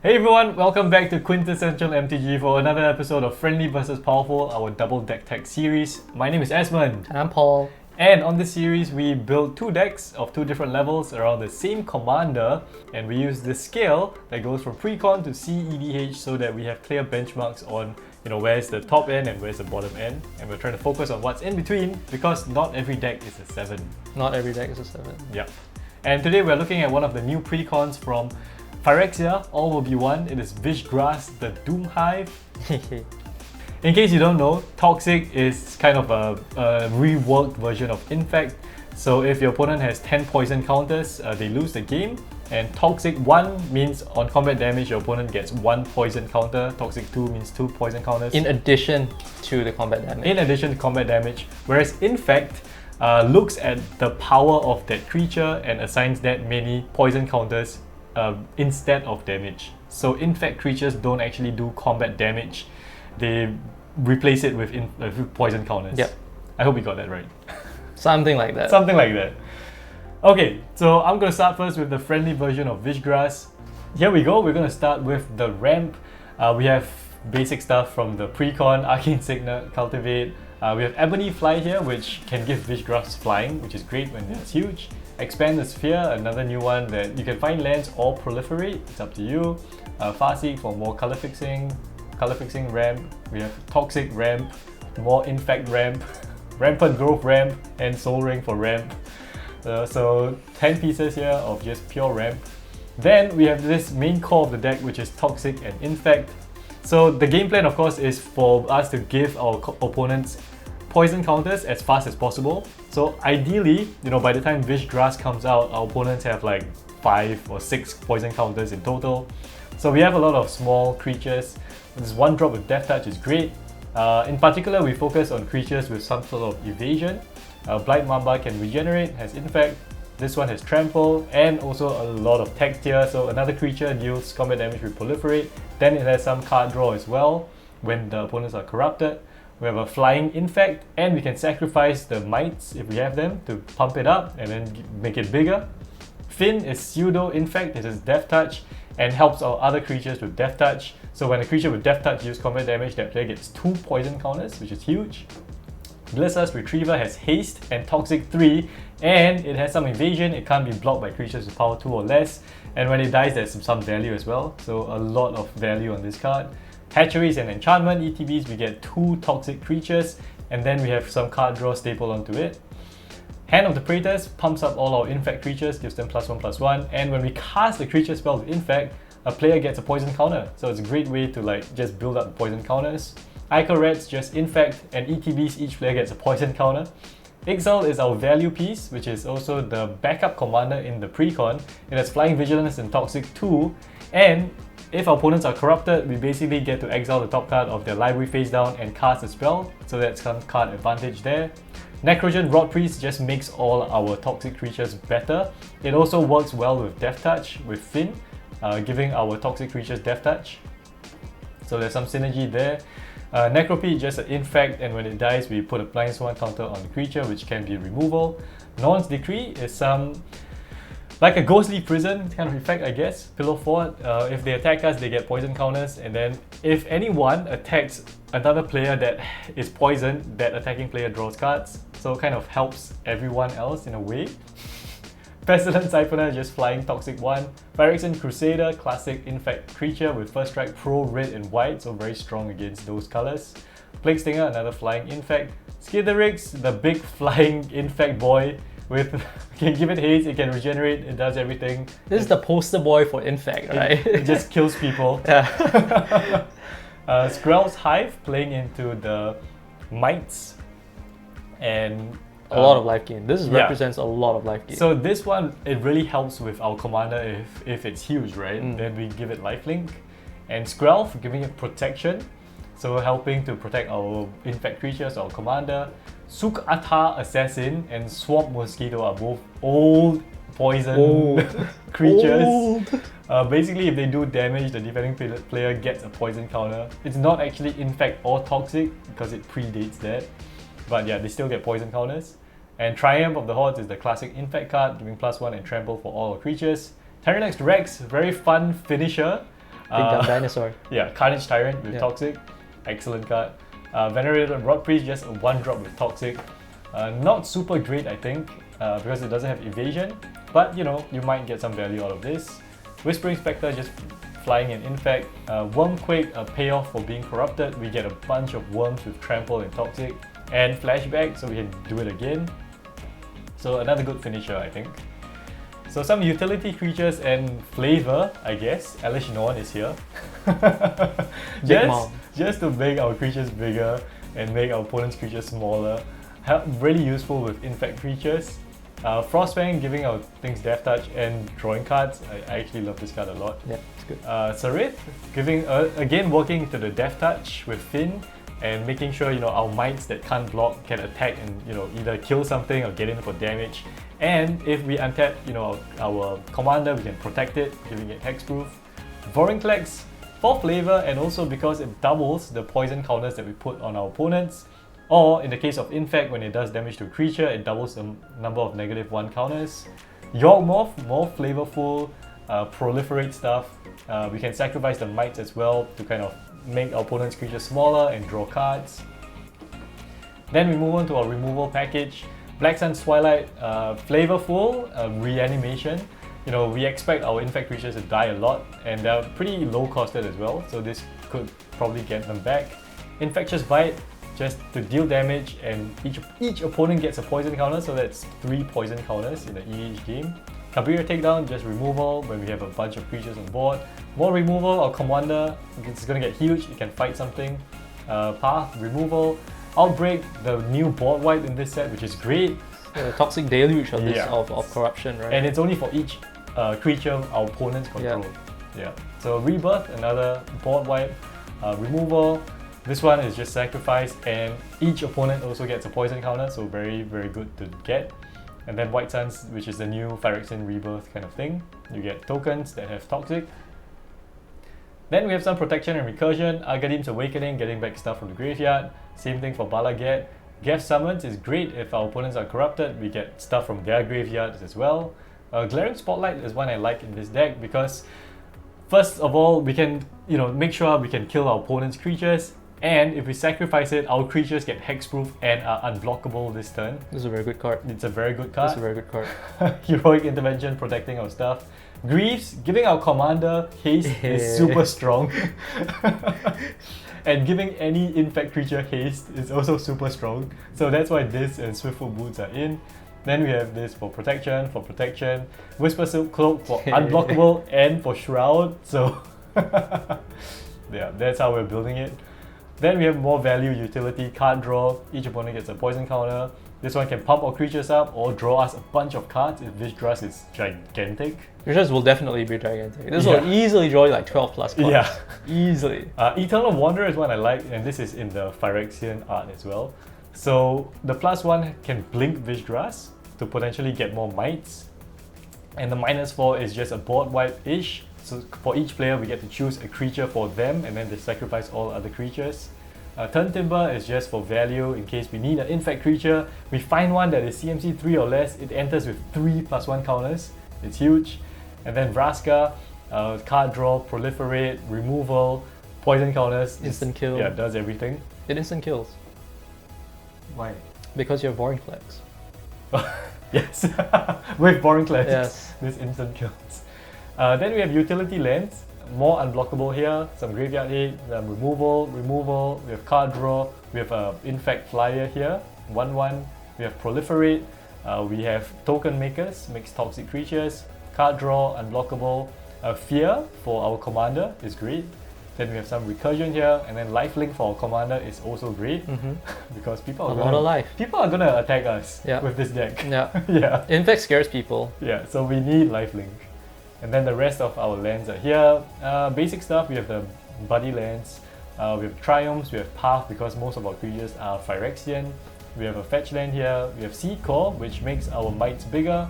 Hey everyone, welcome back to Quintessential MTG for another episode of Friendly vs Powerful, our double deck tech series. My name is Esmond. And I'm Paul. And on this series, we build two decks of two different levels around the same commander, and we use this scale that goes from precon to cEDH so that we have clear benchmarks on where's the top end and where's the bottom end, and we're trying to focus on what's in between because not every deck is a 7. Not every deck is a 7. Yeah. And today we're looking at one of the new precons from Phyrexia, all will be one. It is Vishgraz, the Doomhive. In case you don't know, Toxic is kind of a reworked version of INFECT. So if your opponent has 10 poison counters, they lose the game. And Toxic 1 means on combat damage, your opponent gets 1 poison counter. Toxic 2 means 2 poison counters. In addition to the combat damage. In addition to combat damage. Whereas INFECT looks at the power of that creature and assigns that many poison counters instead of damage. So INFECT creatures don't actually do combat damage. They replace it with poison counters. Yep. I hope we got that right. Something like that. Something like that. Okay, so I'm going to start first with the friendly version of Vishgraz. Here we go. We're going to start with the ramp. We have basic stuff from the precon, Arcane Signet, Cultivate. We have Ebony Fly here, which can give Vishgraz flying, which is great when it's huge. Expand the Sphere, another new one that you can find lands or proliferate, it's up to you. Farseek for more color fixing ramp. We have Toxic ramp, more INFECT ramp, Rampant Growth ramp, and Soul Ring for ramp. So 10 pieces here of just pure ramp. Then we have this main core of the deck, which is Toxic and INFECT. So the game plan, of course, is for us to give our opponents poison counters as fast as possible. So ideally, by the time Vishgraz comes out, our opponents have like 5 or 6 poison counters in total. So we have a lot of small creatures. This one drop with Death Touch is great. In particular, we focus on creatures with some sort of evasion. Blight Mamba can regenerate, has INFECT. This one has Trample and also a lot of texture. So another creature deals combat damage with Proliferate. Then it has some card draw as well when the opponents are corrupted. We have a flying INFECT, and we can sacrifice the mites if we have them to pump it up and then make it bigger. Finn is pseudo INFECT, it is Death Touch and helps our other creatures with Death Touch. So when a creature with Death Touch uses combat damage, that player gets 2 poison counters, which is huge. Bliss's Retriever has Haste and Toxic 3, and it has some evasion. It can't be blocked by creatures with power 2 or less. And when it dies, there's some value as well. So a lot of value on this card. Hatchery is an enchantment. ETBs, we get 2 toxic creatures, and then we have some card draw staple onto it. Hand of the Praetors pumps up all our INFECT creatures, gives them +1/+1, and when we cast the creature spell with INFECT, a player gets a poison counter. So it's a great way to just build up the poison counters. Ico Reds just INFECT, and ETBs, each player gets a poison counter. Exile is our value piece, which is also the backup commander in the precon. It has Flying Vigilance and Toxic 2, and if our opponents are corrupted, we basically get to exile the top card of their library face down and cast a spell, so that's some card advantage there. Necrogen Rod Priest just makes all our toxic creatures better. It also works well with Death Touch, with Finn, giving our toxic creatures Death Touch. So there's some synergy there. Necropede just an INFECT, and when it dies, we put a Blind Swan counter on the creature, which can be removal. Norn's Decree is like a ghostly prison kind of effect, I guess. Pillow Fort, if they attack us, they get poison counters, and then if anyone attacks another player that is poisoned, that attacking player draws cards. So it kind of helps everyone else in a way. Pestilent Siphoner, just flying Toxic 1. Phyrexian Crusader, classic INFECT creature with first strike pro red and white, so very strong against those colors. Plague Stinger, another flying INFECT. Skitherix, the big flying INFECT boy with can give it haste, it can regenerate, it does everything. This is the poster boy for INFECT, right? It just kills people. Yeah. Skrell's Hive playing into the mites and a lot of life gain. This represents a lot of life gain. So this one, it really helps with our commander if it's huge, right? Then we give it lifelink. And Skrell giving it protection, so helping to protect our INFECT creatures, our commander. Suk'Ata Assassin and Swamp Mosquito are both old poison creatures. Basically, if they do damage, the defending player gets a poison counter. It's not actually INFECT or Toxic because it predates that. But yeah, they still get poison counters. And Triumph of the Hordes is the classic INFECT card, giving +1 and trample for all our creatures. Tyranix Rex, very fun finisher. Big dumb dinosaur. Yeah, Carnage Tyrant with Toxic, excellent card. Venerated Rock Priest, just a 1-drop with Toxic. Not super great, I think, because it doesn't have evasion, but you know, you might get some value out of this. Whispering Spectre, just flying in INFECT. Wormquake, a payoff for being corrupted. We get a bunch of worms with Trample and Toxic, and Flashback, so we can do it again. So another good finisher, I think. So some utility creatures and flavor, I guess. Elish Norn is here. just to make our creatures bigger and make our opponent's creatures smaller. Really useful with INFECT creatures. Frostfang, giving our things Death Touch and drawing cards. I actually love this card a lot. Yeah, it's good. Sarith, giving again working into the Death Touch with Finn and making sure, you know, our mites that can't block can attack and, you know, either kill something or get in for damage. And if we untap, you know, our commander, we can protect it, giving it hexproof. Vorinclex for flavor, and also because it doubles the poison counters that we put on our opponents. Or in the case of INFECT, when it does damage to a creature, it doubles the number of -1 counters. Yawgmoth, more flavorful, proliferate stuff. We can sacrifice the mites as well to kind of make our opponent's creatures smaller and draw cards. Then we move on to our removal package. Black Sun's Twilight, flavorful, reanimation. You know, we expect our INFECT creatures to die a lot, and they're pretty low costed as well, so this could probably get them back. Infectious Bite, just to deal damage, and each opponent gets a poison counter, so that's 3 poison counters in the EDH game. Kabir Takedown, just removal when we have a bunch of creatures on board. More removal, our commander, it's gonna get huge, it can fight something. Path, removal. Outbreak, the new board wipe in this set, which is great. Toxic Deluge of this of corruption, right? And it's only for each creature our opponents control. Yeah. So Rebirth, another board wipe. Removal. This one is just sacrifice, and each opponent also gets a poison counter, so very, very good to get. And then White Suns, which is the new Phyrexian Rebirth kind of thing. You get tokens that have Toxic. Then we have some protection and recursion. Argadim's Awakening, getting back stuff from the graveyard. Same thing for Balaget. Geth Summons is great if our opponents are corrupted. We get stuff from their graveyards as well. Glaring Spotlight is one I like in this deck because first of all, we can, you know, make sure we can kill our opponent's creatures. And if we sacrifice it, our creatures get hexproof and are unblockable this turn. This is a very good card. It's a very good card. It's a very good card. Heroic Intervention, protecting our stuff. Greaves, giving our commander haste is super strong. And giving any INFECT creature haste is also super strong. So that's why this and Swiftfoot Boots are in. Then we have this for protection, Whisper Silk Cloak for unblockable and for Shroud. So yeah, that's how we're building it. Then we have more value utility, card draw. Each opponent gets a poison counter. This one can pump our creatures up or draw us a bunch of cards if Vishgraz is gigantic. Vishgraz will definitely be gigantic. This will easily draw like 12 plus cards. Yeah. Easily. Eternal Wanderer is one I like, and this is in the Phyrexian art as well. So the +1 can blink Vishgraz to potentially get more mites. And the -4 is just a board wipe-ish. So for each player, we get to choose a creature for them, and then they sacrifice all other creatures. Turn Timber is just for value in case we need an INFECT creature. We find one that is CMC 3 or less, it enters with 3 +1 counters. It's huge. And then Vraska, card draw, proliferate, removal, poison counters. Instant kill. Yeah, it does everything. It instant kills. Why? Because you have Vorinclex. Yes, with Vorinclex, yes. This instant kills. Then we have utility lands, more unblockable here, some graveyard hit, removal, we have card draw, we have INFECT flyer here, 1/1, we have proliferate, we have token makers, makes toxic creatures, card draw, unblockable, fear for our commander is great. Then we have some recursion here, and then lifelink for our commander is also great because people are gonna attack us with this deck. Yeah. Yeah. INFECT scares people. Yeah, so we need lifelink. And then the rest of our lands are here. Basic stuff, we have the buddy lands, we have Triumphs, we have Path because most of our creatures are Phyrexian. We have a fetch land here, we have Seed Core, which makes our mites bigger.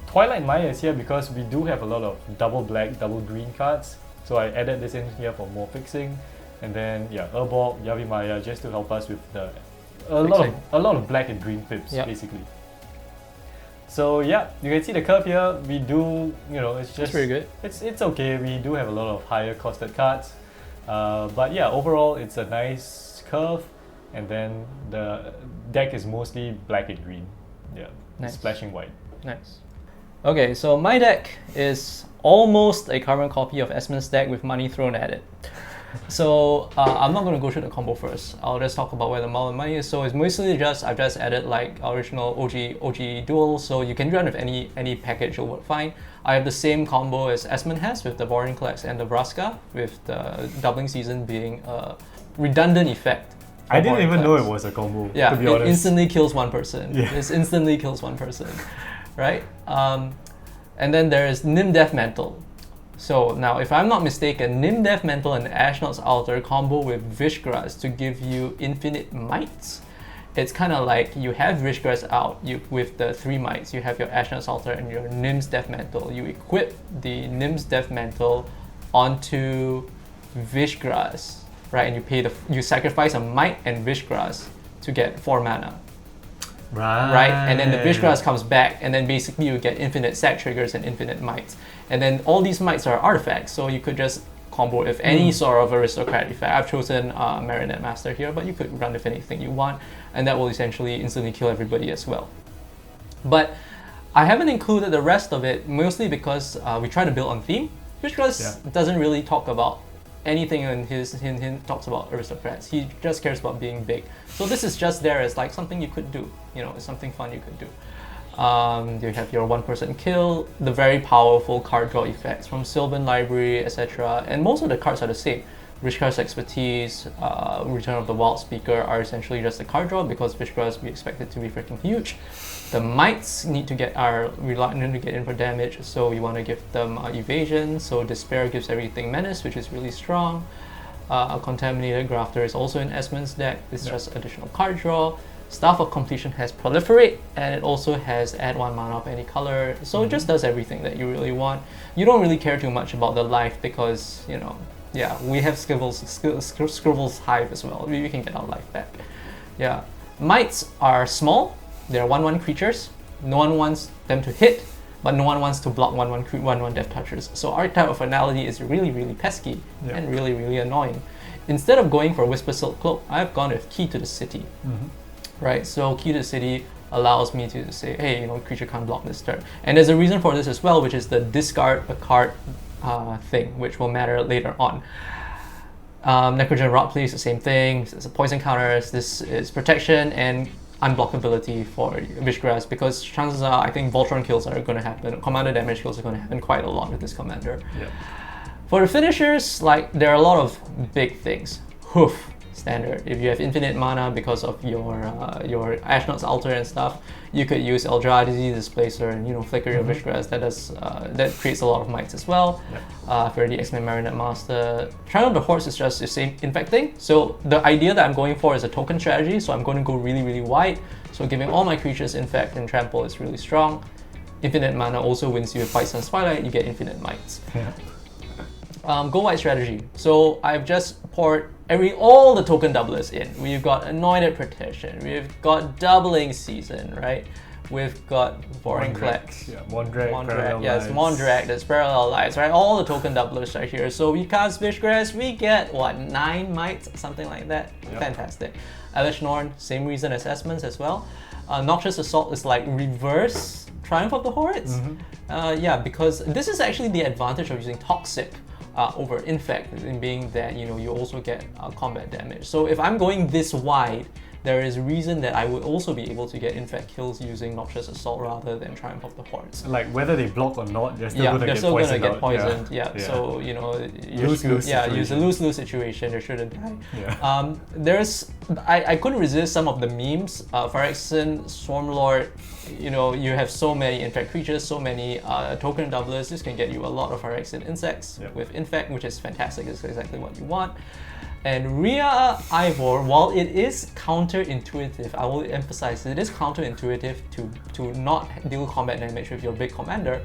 Twilight Maya is here because we do have a lot of double black, double green cards. So I added this in here for more fixing. And then Urborg, Yavi Maya, just to help us with a lot of black and green pips basically. So yeah, you can see the curve here. We do, it's just pretty good. It's okay. We do have a lot of higher costed cards, but yeah, overall it's a nice curve. And then the deck is mostly black and green. Yeah, Nice. splashing white. Nice. Okay, so my deck is almost a carbon copy of Esmond's deck with money thrown at it. So I'm not going to go through the combo first. I'll just talk about where the money is. So it's mostly just I've just added like original OG duel, so you can run with any package, it'll work fine. I have the same combo as Esmond has with the Boring Collects and the Vraska, with the doubling season being a redundant effect. I didn't even know it was a combo. Yeah, to be it honest. instantly kills one person. Yeah. It instantly kills one person, right? And then there is Nim Death Mantle. So now, if I'm not mistaken, Nim Death Mantle and Ashnod's Altar combo with Vishgraz to give you infinite mites. It's kind of like you have Vishgraz out with the 3 mites. You have your Ashnod's Altar and your Nim's Death Mantle. You equip the Nim's Death Mantle onto Vishgraz, right? And you sacrifice a mite and Vishgraz to get 4 mana. Right, and then the Vishgraz comes back, and then basically you get infinite sack triggers and infinite mites. And then all these mites are artifacts, so you could just combo with any sort of aristocrat effect. I've chosen Marionette Master here, but you could run with anything you want, and that will essentially instantly kill everybody as well. But I haven't included the rest of it, mostly because we try to build on theme. Vishgraz doesn't really talk about anything in he talks about aristocrats. He just cares about being big. So this is just there as like something you could do. It's something fun you could do. You have your 1-person kill, the very powerful card draw effects from Sylvan Library, etc. And most of the cards are the same. Vishgraz Expertise, Return of the Wild Speaker are essentially just a card draw because Vishgraz we expect it to be freaking huge. The mites need to get in for damage, so we want to give them evasion. So Despair gives everything menace, which is really strong. Contaminated Grafter is also in Esmond's deck. It's just additional card draw. Staff of Completion has Proliferate, and it also has add 1 mana of any color. So it just does everything that you really want. You don't really care too much about the life because, we have Scribble's Hive as well. We can get our life back. Yeah. Mites are small. They're 1/1 creatures. No one wants them to hit, but no one wants to block 1/1 Death Touchers. So Archetype of Finality is really, really pesky and really, really annoying. Instead of going for Whisper Silk Cloak, I've gone with Key to the City. Right, so Key to the City allows me to say, hey, creature can't block this turn. And there's a reason for this as well, which is the discard a card thing, which will matter later on. Necrogen Rotplay is the same thing. It's a poison counter. This is protection and unblockability for Vishgraz, because chances are I think Voltron kills are going to happen. Commander damage kills are going to happen quite a lot with this commander. For the finishers, there are a lot of big things. Hoof. Standard. If you have infinite mana because of your Ashnod's Altar and stuff, you could use Eldrazi Displacer and Flicker your Vishgraz. That creates a lot of mites as well. For the X-Men Marionette Master, Trial of the Horse is just the same infecting. So the idea that I'm going for is a token strategy. So I'm going to go really, really wide. So giving all my creatures infect and trample is really strong. Infinite mana also wins you with Bite Sun's Twilight. You get infinite mites. Go wide strategy. So I've just poured all the token doublers in. We've got Anointed Protection, we've got Doubling Season, right? We've got Boring Collects, Mondrag, there's Parallel Lights, right? All the token doublers are here. So we cast Vishgraz, we get 9 mites, something like that. Fantastic. Elish Norn, same reason as Esmond's as well. Noxious Assault is like reverse Triumph of the Hordes. Because this is actually the advantage of using Toxic over Infect, in being that you also get combat damage. So if I'm going this wide, there is reason that I would also be able to get Infect kills using Noxious Assault rather than Triumph of the Hordes. Like whether they block or not, they're still going to get poisoned. So use a lose-lose situation, they shouldn't die. I couldn't resist some of the memes. Phyrexia, Swarmlord, you have so many Infect creatures, so many token doublers. This can get you a lot of Phyrexia insects with Infect, which is fantastic. It's exactly what you want. And Rhea Ivor, while it is counterintuitive, I will emphasize it is counterintuitive to not deal combat damage with your big commander.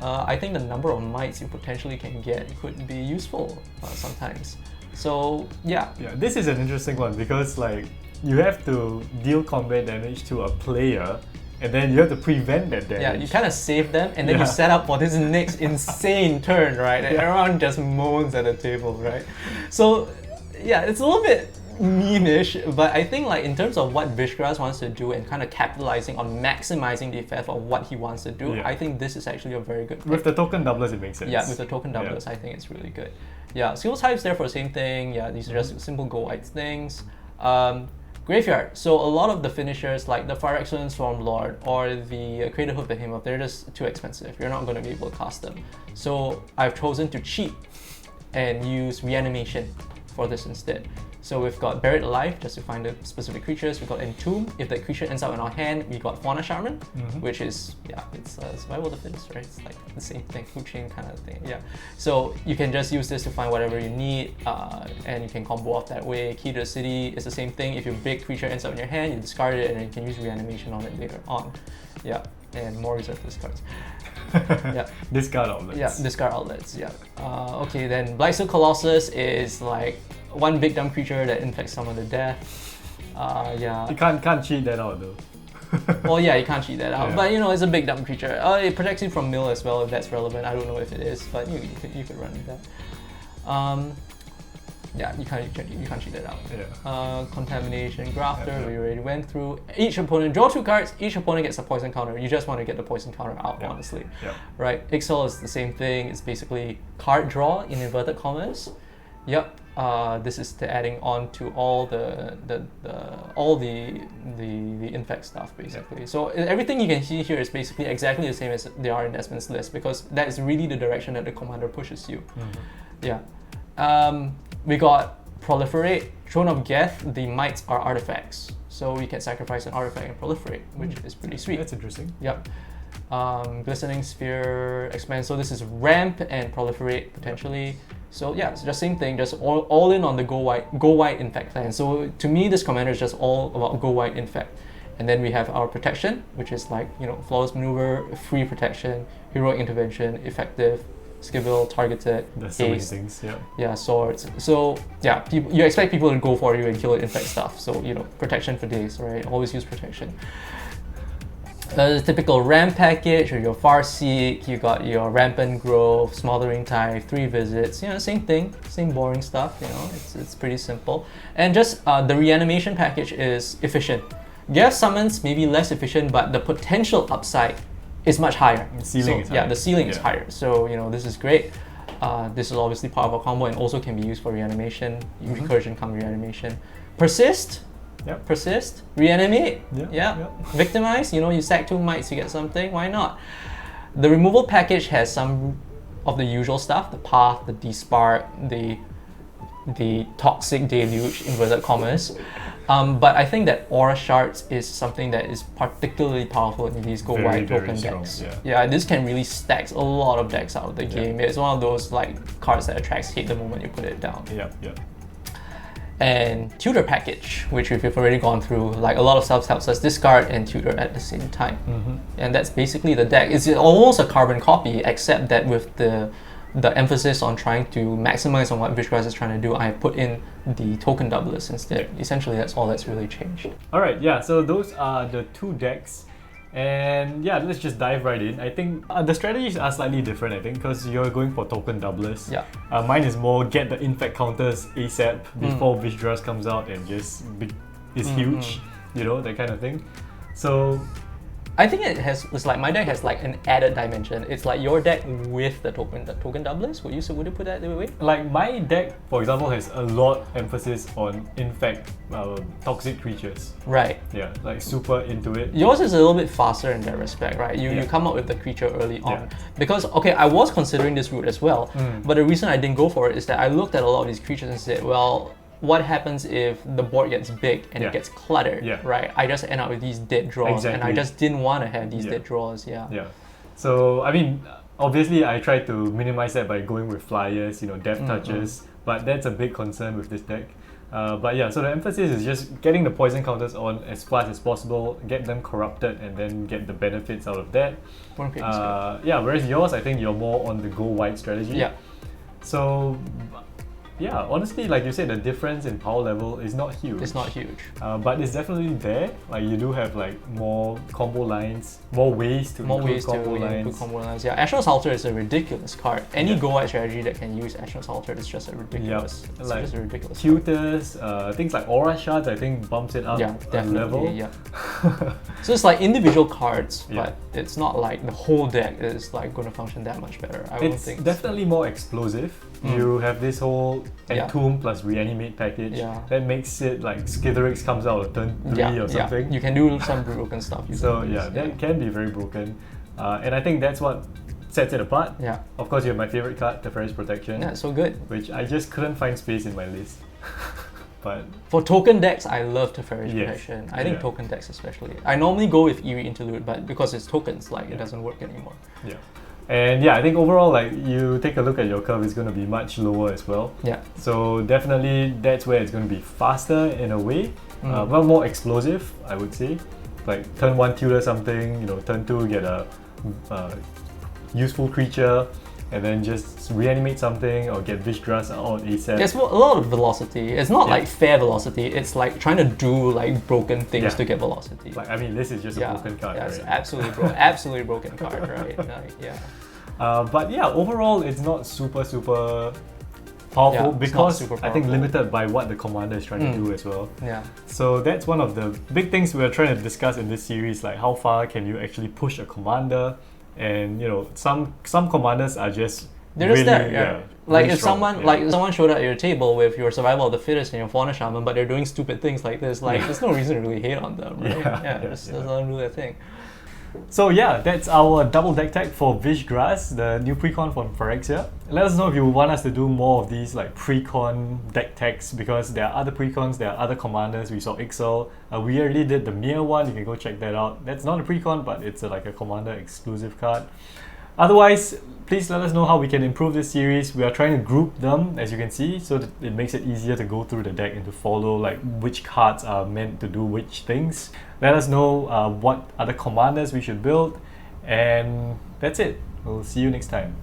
I think the number of mites you potentially can get could be useful sometimes. So this is an interesting one because you have to deal combat damage to a player and then you have to prevent that damage. Yeah, you kind of save them, and then you set up for this next insane turn, right? And everyone just moans at the table, right? So, yeah, it's a little bit meanish, but I think like in terms of what Vishgraz wants to do and kind of capitalizing on maximizing the effect of what he wants to do, I think this is actually a very good pick. With the token doublers, it makes sense. Yeah, with the token doublers, I think it's really good. Yeah, skill types there for the same thing. Yeah, these are just simple go white things. Graveyard. So a lot of the finishers like the Phyrexia Stormlord or the Crater Hoof Behemoth, they're just too expensive. You're not going to be able to cast them. So I've chosen to cheat and use reanimation for this instead. So we've got Buried Alive, just to find the specific creatures. We've got Entomb. If that creature ends up in our hand, we got Fauna Shaman, which is, it's survival defense, right? It's like the same thing, food chain kind of thing, yeah. So you can just use this to find whatever you need, and you can combo off that way. Key to the City is the same thing. If your big creature ends up in your hand, you discard it, and then you can use reanimation on it later on. Yeah, and more reserve discards. Discard outlets. Yeah, discard outlets, yeah. Okay, then Blightsteel Colossus is like one big dumb creature that infects someone to death. You can't cheat that out though. Well, yeah, you can't cheat that out, but you know, it's a big dumb creature. It protects you from mill as well, if that's relevant. I don't know if it is, but you could run with that. Yeah, you can't cheat that out. Contamination, Grafter, we already went through. Each opponent draw 2 cards. Each opponent gets a poison counter. You just want to get the poison counter out, honestly. Right? Ixal is the same thing. It's basically card draw in inverted commas. This is the adding on to all the infect stuff basically. So everything you can see here is basically exactly the same as they are in Esmond's list, because that is really the direction that the commander pushes you. We got Proliferate, Throne of Geth. The mites are artifacts, so we can sacrifice an artifact and proliferate, which is pretty sweet. That's interesting. Glistening Sphere, expand. So this is ramp and proliferate potentially. So yeah, it's just same thing, just all in on the go white infect plan. So to me, this commander is just all about go white infect. And then we have our protection, which is like, you know, flawless maneuver, free protection, heroic intervention, effective, skill, targeted, there's so many things, swords. So yeah, you expect people to go for you and kill infect stuff. So you know, protection for days, right? Always use protection. The typical ramp package, or your Farseek, you got your Rampant Growth, Smothering Tide, 3 visits, you know, same thing, same boring stuff, you know, it's pretty simple. And just the reanimation package is efficient. Geth summons may be less efficient, but the potential upside is much higher. The ceiling is higher. Yeah, the ceiling is higher. So, you know, this is great. This is obviously part of our combo and also can be used for reanimation. Recursion come reanimation. Persist. Persist, reanimate, victimize, you know, you sack 2 mites, you get something, why not? The removal package has some of the usual stuff, the path, the despark, the toxic deluge, inverted commas. But I think that Aura Shards is something that is particularly powerful in these go white token decks. This can really stack a lot of decks out of the game. It's one of those like cards that attracts hate the moment you put it down. And tutor package, which if you've already gone through, like a lot of stuff helps us discard and tutor at the same time. And that's basically the deck. It's almost a carbon copy, except that with the emphasis on trying to maximize on what Vishgraz is trying to do, I have put in the token doublers instead. Essentially, that's all that's really changed. Alright, so those are the 2 decks. And let's just dive right in. I think the strategies are slightly different, I think, because you're going for token doublers. Mine is more get the infect counters ASAP before Vishgraz comes out and just is huge, you know, that kind of thing. So I think it's like my deck has like an added dimension. It's like your deck with the token doublers. Would you put that the way? Like my deck, for example, has a lot emphasis on infect toxic creatures. Right. Yeah, like super into it. Yours is a little bit faster in that respect, right? You come up with the creature early on. Because okay, I was considering this route as well, but the reason I didn't go for it is that I looked at a lot of these creatures and said, well, what happens if the board gets big and it gets cluttered, right? I just end up with these dead draws, and I just didn't want to have these dead draws, So, I mean, obviously I tried to minimize that by going with flyers, you know, depth touches, but that's a big concern with this deck. So the emphasis is just getting the poison counters on as fast as possible, get them corrupted, and then get the benefits out of that. Whereas yours, I think you're more on the go white strategy. So yeah, honestly, like you said, the difference in power level is not huge. It's not huge. But it's definitely there. Like you do have like more combo lines, more ways to include combo lines. Yeah, Ashnod's Altar is a ridiculous card. Any go-wide strategy that can use Ashnod's Altar is just a ridiculous. Yep. It's like just a ridiculous tutors, things like Aura Shards, I think bumps it up a level. Yeah. So it's like individual cards, Yeah. but it's not like the whole deck is like going to function that much better. I don't It's think. definitely more explosive. You have this whole Yeah. Entomb plus Reanimate package Yeah. that makes it like Skithiryx comes out of turn 3 or something. Yeah. You can do some broken stuff. So yeah, that can be very broken. And I think that's what sets it apart. Yeah. Of course, you have my favorite card, Teferi's Protection, Yeah, so good. which I just couldn't find space in my list. But For token decks, I love Teferi's Yes. Protection. I think Yeah. token decks especially. I normally go with Eerie Interlude, but because it's tokens, like it doesn't work anymore. yeah. And yeah, I think overall, like you take a look at your curve, it's going to be much lower as well. Yeah. So definitely that's where it's going to be faster in a way, well, more explosive, I would say. Like turn 1 tutor something, turn 2 get a useful creature, and then just reanimate something or get Vishgraz out ASAP. There's a lot of velocity. It's not Yeah. like fair velocity. It's like trying to do like broken things Yeah. to get velocity. Like, I mean, this is just a broken card, yeah, it's right? absolutely broken card, right? Like, yeah. But yeah, overall, it's not super powerful Yeah, it's not because super I think powerful. limited by what the commander is trying to do as well. Yeah. So that's one of the big things we're trying to discuss in this series, like how far can you actually push a commander, and some commanders are just They're really, just there, yeah. Like really if strong, someone showed up at your table with your Survival of the Fittest and your Fauna Shaman, but they're doing stupid things like this, like there's no reason to really hate on them, right? Just let them do their thing. So yeah, that's our double deck tag for Vishgraz, the new precon from Phyrexia. Let us know if you want us to do more of these like precon deck tags, because there are other precons, there are other commanders. We saw Ixal. We already did the Mir one, you can go check that out. That's not a precon, but it's like a commander exclusive card. Otherwise, please let us know how we can improve this series. We are trying to group them, as you can see, so that it makes it easier to go through the deck and to follow like which cards are meant to do which things. Let us know what other commanders we should build, and that's it. We'll see you next time.